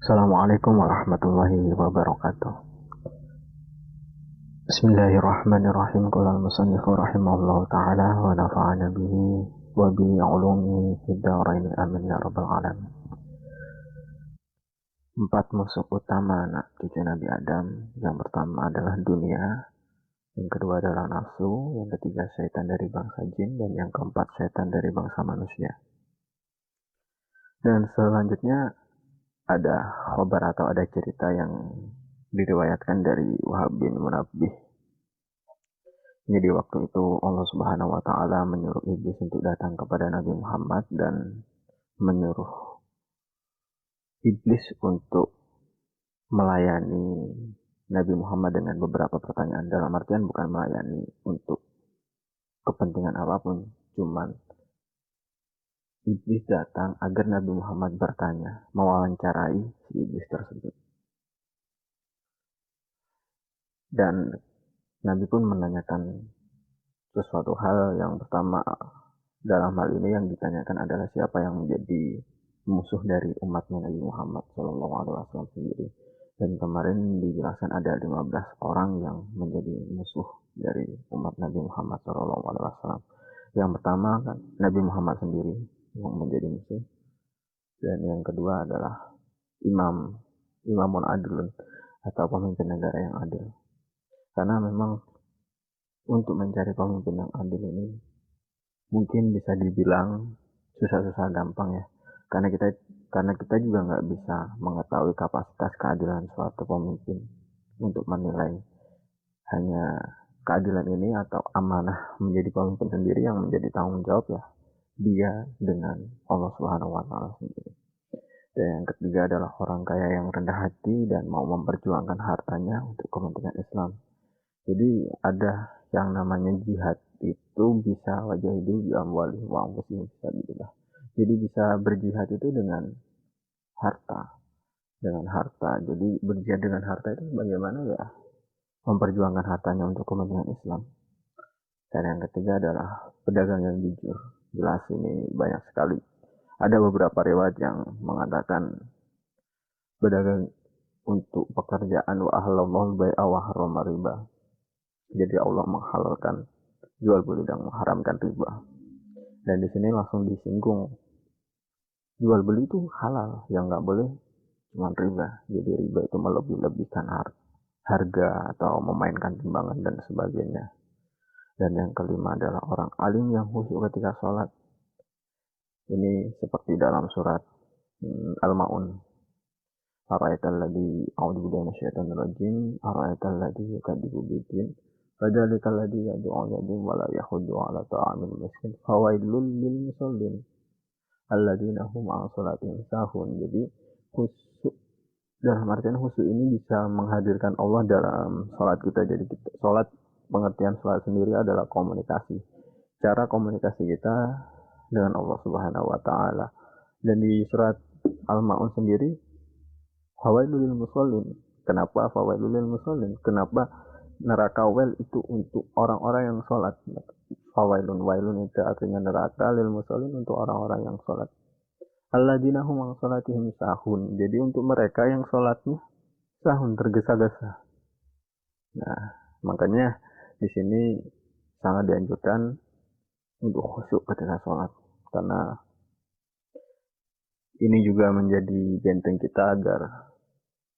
Assalamualaikum warahmatullahi wabarakatuh. Bismillahirrahmanirrahim. Qala al-musannifu rahimahullahu ta'ala wa nafa'ana bihi wa bi ulumihi fid dharain amin ya rabbal alamin. Empat musuh utama anak cucu Nabi Adam. Yang pertama adalah dunia, yang kedua adalah nafsu, yang ketiga setan dari bangsa jin, dan yang keempat setan dari bangsa manusia. Dan selanjutnya ada khobar atau ada cerita yang diriwayatkan dari Wahab bin Munabbih. Jadi waktu itu Allah Subhanahu wa taala menyuruh iblis untuk datang kepada Nabi Muhammad dan menyuruh iblis untuk melayani Nabi Muhammad dengan beberapa pertanyaan. Dalam artian bukan melayani untuk kepentingan apapun, cuman iblis datang agar Nabi Muhammad bertanya, mewawancarai si iblis tersebut. Dan Nabi pun menanyakan sesuatu hal. Yang pertama dalam hal ini yang ditanyakan adalah siapa yang menjadi musuh dari umatnya Nabi Muhammad SAW sendiri. Dan kemarin dijelaskan ada 15 orang yang menjadi musuh dari umat Nabi Muhammad SAW. Yang pertama kan Nabi Muhammad sendiri yang menjadi musuh. Dan yang kedua adalah imamun adilun atau pemimpin negara yang adil. Karena memang untuk mencari pemimpin yang adil ini mungkin bisa dibilang susah-susah gampang ya. Karena kita juga nggak bisa mengetahui kapasitas keadilan suatu pemimpin untuk menilai hanya keadilan ini atau amanah menjadi pemimpin sendiri yang menjadi tanggung jawab ya dia dengan Allah Subhanahu wa taala sendiri. Dan yang ketiga adalah orang kaya yang rendah hati dan mau memperjuangkan hartanya untuk kepentingan Islam. Jadi ada yang namanya jihad itu bisa wajah itu di amwali wa anfusihim sabilillah. Jadi bisa berjihad itu dengan harta, Jadi berjihad dengan harta itu bagaimana ya? Memperjuangkan hartanya untuk kepentingan Islam. Dan yang ketiga adalah pedagang yang jujur. Jelas ini banyak sekali. Ada beberapa riwayat yang mengatakan pedagang untuk pekerjaan wa ahlallahu bai'a wa harrama riba. Jadi Allah menghalalkan jual beli dan mengharamkan riba. Dan di sini langsung disinggung jual beli itu halal, yang nggak boleh cuma riba. Jadi riba itu melebih-lebihkan harga atau memainkan timbangan dan sebagainya. Dan yang kelima adalah orang alim yang khusyuk ketika sholat. Ini seperti dalam surat Al-Ma'un. Ara'aital ladzi a'udzu billahi minasyaitonir rajim. Ara'aital ladzi yukadzibu bid-din. Fadzalikal ladzi yad'u yatim wa la yahuddu 'ala ta'amil miskin. Fawailul lil musallin alladzina hum 'an sholatihim sahun. Jadi khusyuk dalam artian khusyuk ini bisa menghadirkan Allah dalam sholat kita. Jadi sholat, pengertian sholat sendiri adalah komunikasi. Cara komunikasi kita dengan Allah Subhanahu wa taala. Dan di surat Al-Ma'un sendiri fawailul lil musallin. Kenapa fawailul lil musallin? Kenapa neraka wel itu untuk orang-orang yang sholat? Wailun itu artinya neraka, lil musallin untuk orang-orang yang sholat. Alladzina hum an sholatihim sahun. Jadi untuk mereka yang sholatnya sahun, tergesa-gesa. Nah, makanya di sini sangat dianjurkan untuk khusyuk ketika sholat. Karena ini juga menjadi benteng kita agar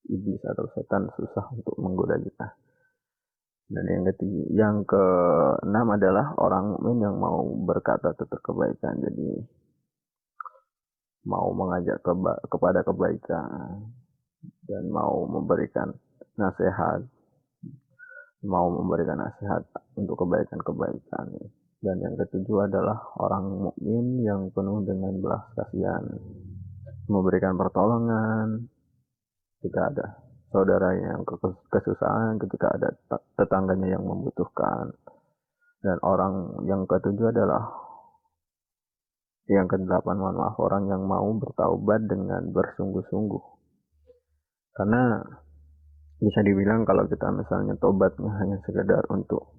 iblis atau setan susah untuk menggoda kita. Dan yang keenam adalah orang mukmin yang mau berkata tentang kebaikan. Jadi mau mengajak kepada kebaikan dan mau memberikan nasihat untuk kebaikan-kebaikan. Dan yang ketujuh adalah orang mukmin yang penuh dengan belas kasihan, memberikan pertolongan ketika ada saudara yang kesusahan, ketika ada tetangganya yang membutuhkan. Dan orang yang ketujuh adalah yang kedelapan, orang yang mau bertaubat dengan bersungguh-sungguh. Karena bisa dibilang kalau kita misalnya tobatnya hanya sekedar untuk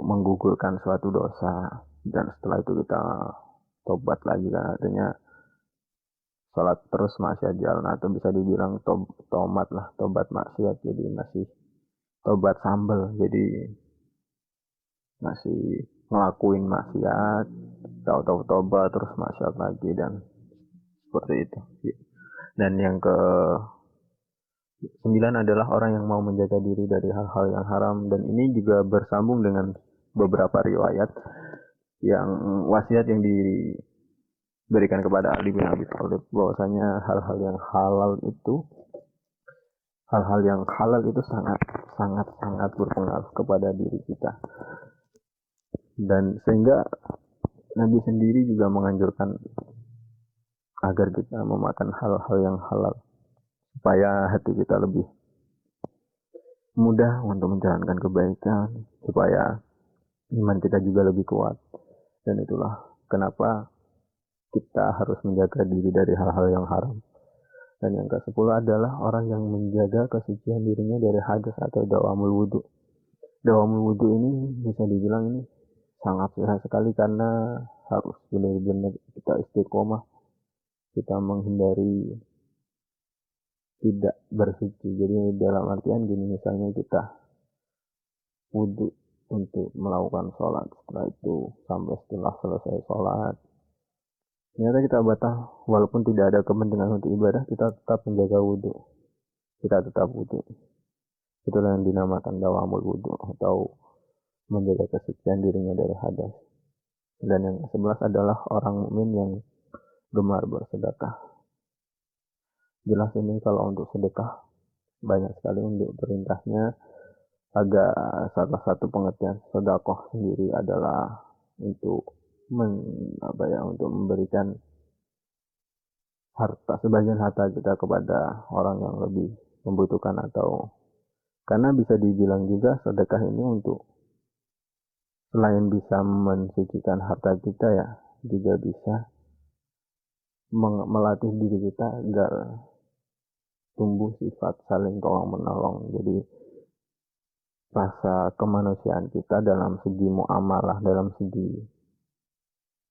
menggugurkan suatu dosa dan setelah itu kita tobat lagi, kan artinya sholat terus maksiat jalan, atau bisa dibilang tomat lah, tobat maksiat, jadi masih tobat sambel, jadi masih ngelakuin maksiat, tahu-tahu tobat terus maksiat lagi, dan seperti itu. Dan yang ke 9 adalah orang yang mau menjaga diri dari hal-hal yang haram, dan ini juga bersambung dengan beberapa riwayat yang wasiat yang diberikan kepada Ali bin Abi Thalib, bahwasanya hal-hal yang halal itu sangat sangat sangat berpengaruh kepada diri kita, dan sehingga Nabi sendiri juga menganjurkan agar kita memakan hal-hal yang halal supaya hati kita lebih mudah untuk menjalankan kebaikan, supaya iman kita juga lebih kuat. Dan itulah kenapa kita harus menjaga diri dari hal-hal yang haram. Dan yang ke-10 adalah orang yang menjaga kesucian dirinya dari hadas atau dawamul wudu. Dawamul wudu ini bisa dibilang ini sangat susah sekali, karena harus benar-benar kita istiqomah, kita menghindari tidak bersuci. Jadi dalam artian gini, misalnya kita wudu untuk melakukan sholat, setelah itu sampai setelah selesai sholat ternyata kita batal, walaupun tidak ada kepentingan untuk ibadah, kita tetap menjaga wudu, kita tetap wudu. Itulah yang dinamakan dawamul wudu, atau menjaga kesucian dirinya dari hadas. Dan yang ke-11 adalah orang mukmin yang gemar bersedekah. Jelas ini kalau untuk sedekah banyak sekali untuk perintahnya. Agak salah satu pengertian sedekah sendiri adalah untuk untuk memberikan harta, sebagian harta kita kepada orang yang lebih membutuhkan, atau karena bisa dibilang juga sedekah ini untuk selain bisa mensucikan harta kita ya, juga bisa melatih diri kita agar tumbuh sifat saling tolong menolong. Jadi rasa kemanusiaan kita dalam segi muamalah, dalam segi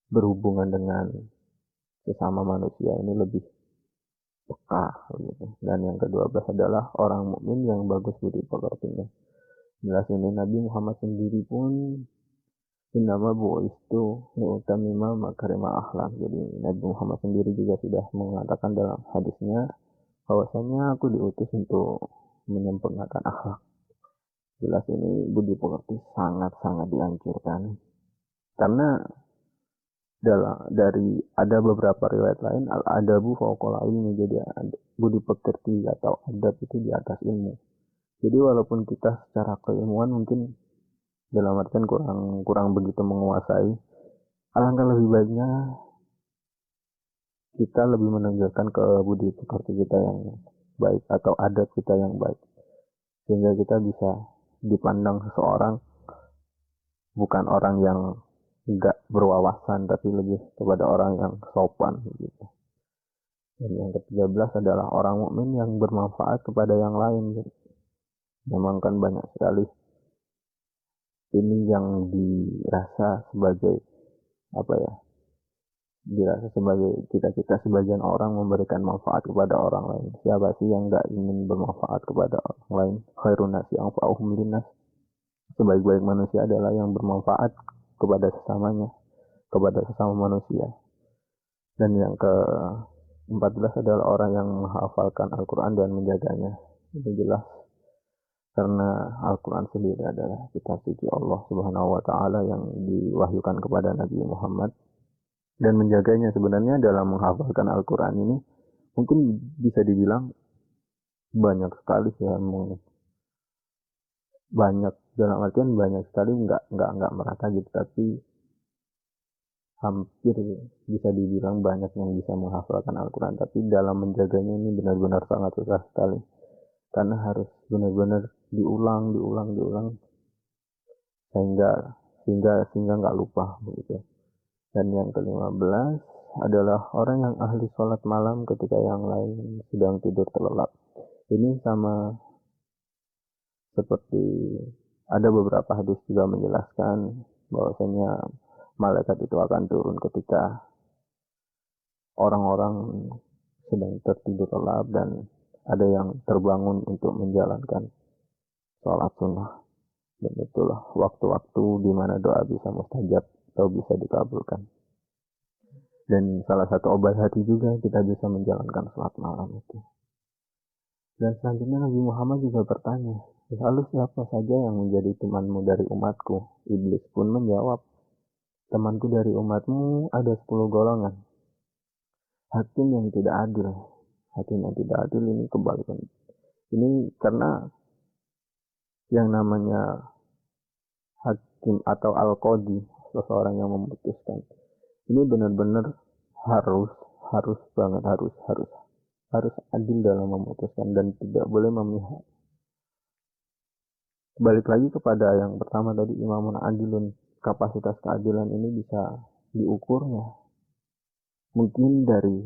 berhubungan dengan sesama manusia ini lebih peka gitu. Dan yang ke-12 adalah orang mukmin yang bagus budi pekertinya. Jelas ini Nabi Muhammad sendiri pun innama bu'istu liutamima makarimah akhlak. Jadi Nabi Muhammad sendiri juga sudah mengatakan dalam hadisnya bahwasanya aku diutus untuk menyempurnakan akhlak. Jelas ini budi pekerti sangat-sangat dianjurkan, karena dari ada beberapa riwayat lain, al-adabu fauqal ilmi, jadi budi pekerti atau adab itu di atas ilmu. Jadi walaupun kita secara keilmuan mungkin dalam artian kurang begitu menguasai, alangkah lebih baiknya kita lebih menunjukkan ke budi pekerti kita yang baik atau adab kita yang baik, sehingga kita bisa dipandang seseorang bukan orang yang enggak berwawasan, tapi lebih kepada orang yang sopan gitu. Dan yang ke-13 adalah orang mukmin yang bermanfaat kepada yang lain. Gitu. Memang kan banyak sekali ini yang dirasa sebagai dirasa sebagai cita-cita sebagian orang memberikan manfaat kepada orang lain. Siapa sih yang enggak ingin bermanfaat kepada orang lain? Khairun nasi anfa'uhum linnas. Sebaik-baik manusia adalah yang bermanfaat kepada sesamanya, kepada sesama manusia. Dan yang ke-14 adalah orang yang menghafalkan Al-Quran dan menjaganya. Itu jelas karena Al-Quran sendiri adalah kitab suci Allah Subhanahu wa Ta'ala yang diwahyukan kepada Nabi Muhammad, dan menjaganya sebenarnya dalam menghafalkan Al-Quran ini mungkin bisa dibilang banyak sekali ya, banyak dalam artian banyak sekali, nggak merata gitu, tapi hampir bisa dibilang banyak yang bisa menghafalkan Al-Quran, tapi dalam menjaganya ini benar-benar sangat susah sekali, karena harus benar-benar diulang sehingga nggak lupa begitu. Dan yang ke-15 adalah orang yang ahli sholat malam ketika yang lain sedang tidur terlelap. Ini sama seperti ada beberapa hadis juga menjelaskan bahwasanya malaikat itu akan turun ketika orang-orang sedang tertidur lelap dan ada yang terbangun untuk menjalankan sholat sunnah. Dan itulah waktu-waktu di mana doa bisa mustajab atau bisa dikabulkan. Dan salah satu obat hati juga kita bisa menjalankan sholat malam itu. Dan selanjutnya Nabi Muhammad juga bertanya, lalu siapa saja yang menjadi temanmu dari umatku? Iblis pun menjawab, temanku dari umatmu ada 10 golongan. Hakim yang tidak adil. Hakim yang tidak adil ini kebalikan. Ini karena yang namanya hakim atau al-qadi, seseorang yang memutuskan, ini benar-benar harus banget, harus adil dalam memutuskan dan tidak boleh memihak. Balik lagi kepada yang pertama tadi, imamun adilun. Kapasitas keadilan ini bisa diukurnya mungkin dari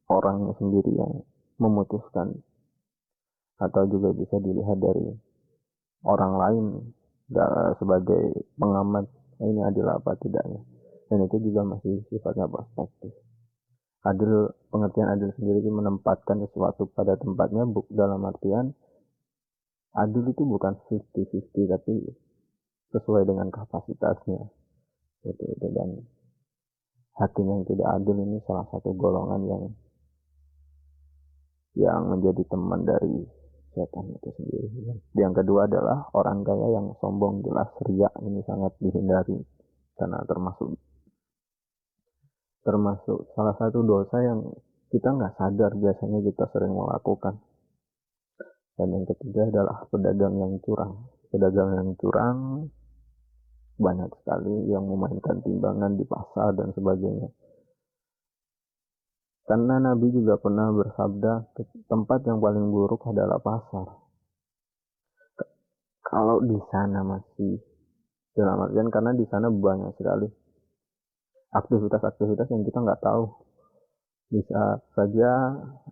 orangnya sendiri yang memutuskan, atau juga bisa dilihat dari orang lain sebagai pengamat, ini adil apa tidaknya. Dan itu juga masih sifatnya perspektif. Adil, pengertian adil sendiri menempatkan sesuatu pada tempatnya, dalam artian adil itu bukan 50-50 tapi sesuai dengan kapasitasnya. Itu. Dan hakim yang tidak adil ini salah satu golongan yang menjadi teman dari setan itu sendiri. Yang kedua adalah orang kaya yang sombong, jelas riya, ini sangat dihindari karena termasuk salah satu dosa yang kita nggak sadar biasanya kita sering melakukan. Dan yang ketiga adalah pedagang yang curang. Pedagang yang curang banyak sekali yang memainkan timbangan di pasar dan sebagainya. Karena Nabi juga pernah bersabda, tempat yang paling buruk adalah pasar. Kalau di sana masih, dalam artian karena di sana banyak sekali aktivitas-aktivitas yang kita nggak tahu. Bisa saja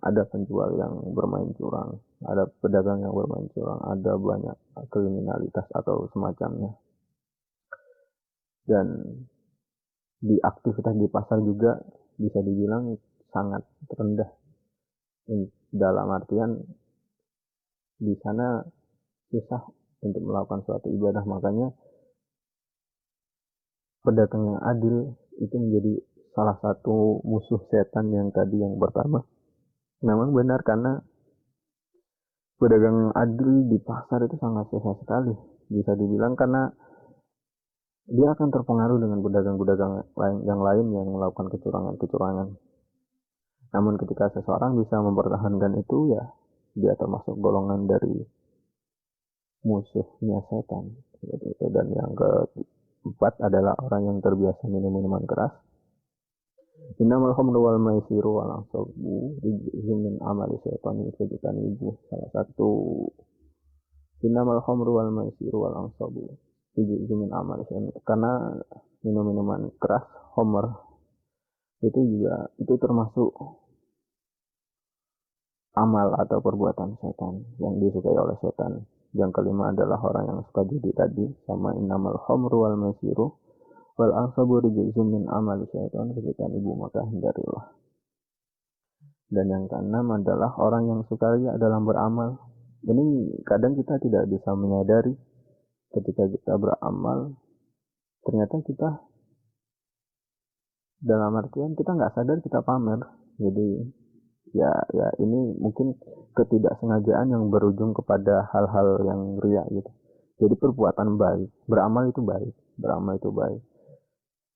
ada penjual yang bermain curang, ada pedagang yang bermain curang, ada banyak kriminalitas atau semacamnya. Dan di aktivitas di pasar juga bisa dibilang sangat rendah. Dalam artian di sana susah untuk melakukan suatu ibadah, makanya pedagang yang adil itu menjadi salah satu musuh setan yang tadi yang pertama. Memang benar karena pedagang adil di pasar itu sangat susah sekali, bisa dibilang, karena dia akan terpengaruh dengan pedagang-pedagang yang lain yang melakukan kecurangan-kecurangan. Namun ketika seseorang bisa mempertahankan itu, ya dia termasuk golongan dari musuhnya setan. Dan yang keempat adalah orang yang terbiasa minum minuman keras. Innamal khamru wal maisiru wal ansabu rijzun min amali syaitani fajtanibuh. Salah satu innamal khamru wal maisiru wal ansabu rijzun min amali syaitani. Karena minuman keras, khamr, itu termasuk amal atau perbuatan setan yang disukai oleh setan. Yang kelima adalah orang yang suka judi tadi, sama innamal khamru wal maisiru wal ansabu rijzun min amali syaitan fajtanibuh, maka hindarilah. Dan yang keenam adalah orang yang suka riya dalam beramal. Ini kadang kita tidak bisa menyadari ketika kita beramal, ternyata kita dalam artian kita nggak sadar kita pamer. Jadi ya ini mungkin ketidaksengajaan yang berujung kepada hal-hal yang riya gitu. Jadi perbuatan baik, beramal itu baik.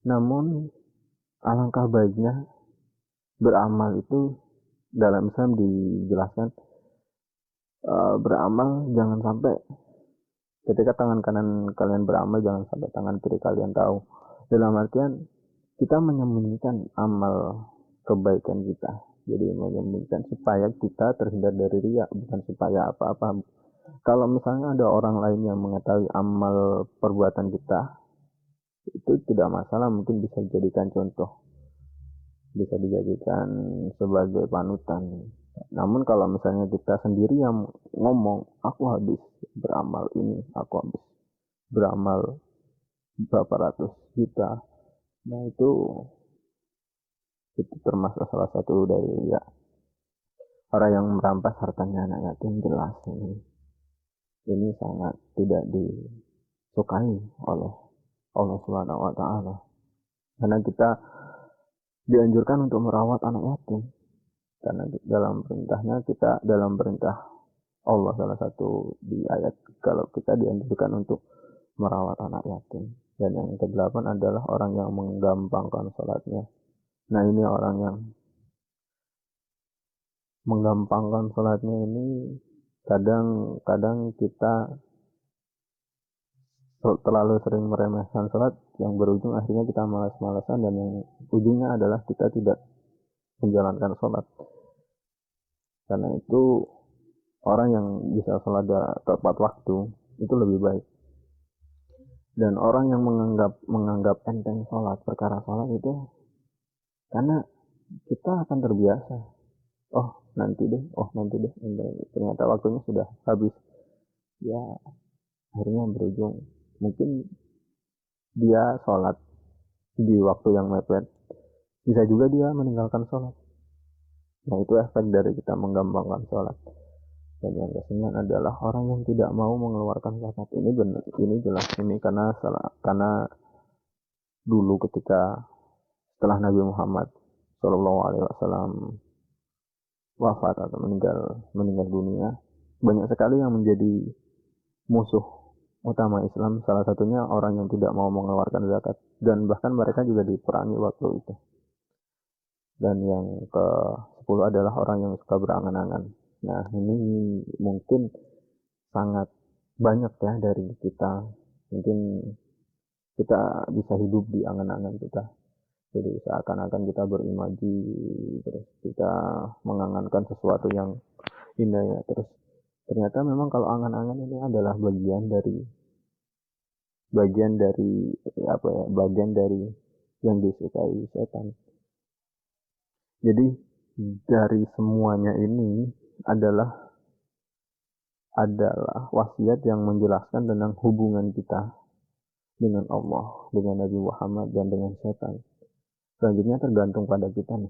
Namun alangkah baiknya beramal itu dalam Islam dijelaskan, beramal jangan sampai ketika tangan kanan kalian beramal jangan sampai tangan kiri kalian tahu. Dalam artian kita menyembunyikan amal kebaikan kita. Jadi menyembunyikan supaya kita terhindar dari riya, bukan supaya apa-apa. Kalau misalnya ada orang lain yang mengetahui amal perbuatan kita, itu tidak masalah, mungkin bisa dijadikan contoh, bisa dijadikan sebagai panutan. Namun kalau misalnya kita sendiri yang ngomong, aku habis beramal ini, aku habis beramal berapa ratus juta, nah itu termasuk salah satu dari riya. orang yang merampas hartanya anak yatim, jelas ini sangat tidak disukai oleh Allah Subhanahu wa taala. Karena kita dianjurkan untuk merawat anak yatim. Karena dalam perintah Allah salah satu di ayat, kalau kita dianjurkan untuk merawat anak yatim. Dan yang kedelapan adalah orang yang menggampangkan sholatnya. Nah, ini orang yang menggampangkan sholatnya ini kadang kita terlalu sering meremehkan sholat yang berujung akhirnya kita malas-malasan, dan yang ujungnya adalah kita tidak menjalankan sholat. Karena itu orang yang bisa sholat tepat waktu itu lebih baik. Dan orang yang menganggap enteng sholat, perkara sholat itu, karena kita akan terbiasa. Oh nanti deh, ternyata waktunya sudah habis. Ya akhirnya berujung mungkin dia sholat di waktu yang mepet, bisa juga dia meninggalkan sholat. Nah, itu efek dari kita menggampangkan sholat. Dan yang kesembilan adalah orang yang tidak mau mengeluarkan zakat. Ini benar, ini jelas, ini karena dulu ketika setelah Nabi Muhammad Shallallahu Alaihi Wasallam wafat atau meninggal dunia, banyak sekali yang menjadi musuh utama Islam. Salah satunya orang yang tidak mau mengeluarkan zakat, dan bahkan mereka juga diperangi waktu itu. Dan yang ke-10 adalah orang yang suka berangan-angan. Nah, ini mungkin sangat banyak ya dari kita. Mungkin kita bisa hidup di angan-angan kita. Jadi seakan-akan kita berimaji, terus kita mengangankan sesuatu yang indah ya. Terus ternyata memang kalau angan-angan ini adalah bagian dari yang disukai setan. Jadi dari semuanya ini adalah wasiat yang menjelaskan tentang hubungan kita dengan Allah, dengan Nabi Muhammad, dan dengan setan. Selanjutnya tergantung pada kita nih.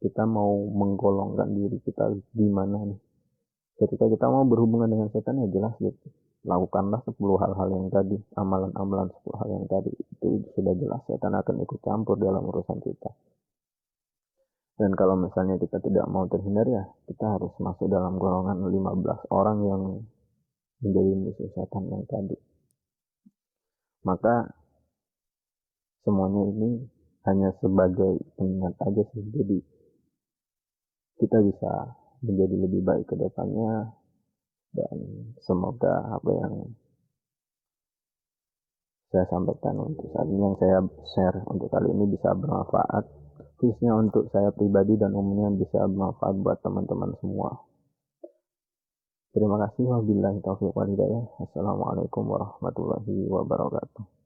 Kita mau menggolongkan diri kita di mana nih. Ketika kita mau berhubungan dengan setan, ya jelas gitu. Lakukanlah 10 hal-hal yang tadi, amalan-amalan 10 hal yang tadi. Itu sudah jelas setan akan ikut campur dalam urusan kita. Dan kalau misalnya kita tidak mau terhindar, ya kita harus masuk dalam golongan 15 orang yang menjadi musuh setan yang tadi. Maka semuanya ini hanya sebagai pengingat aja sih. Jadi kita bisa menjadi lebih baik ke depannya, dan semoga apa yang saya sampaikan untuk saat ini, yang saya share untuk kali ini, bisa bermanfaat, khususnya untuk saya pribadi, dan umumnya bisa bermanfaat buat teman-teman semua. Terima kasih. Wabillahi taufiq wal hidayah. Assalamualaikum warahmatullahi wabarakatuh.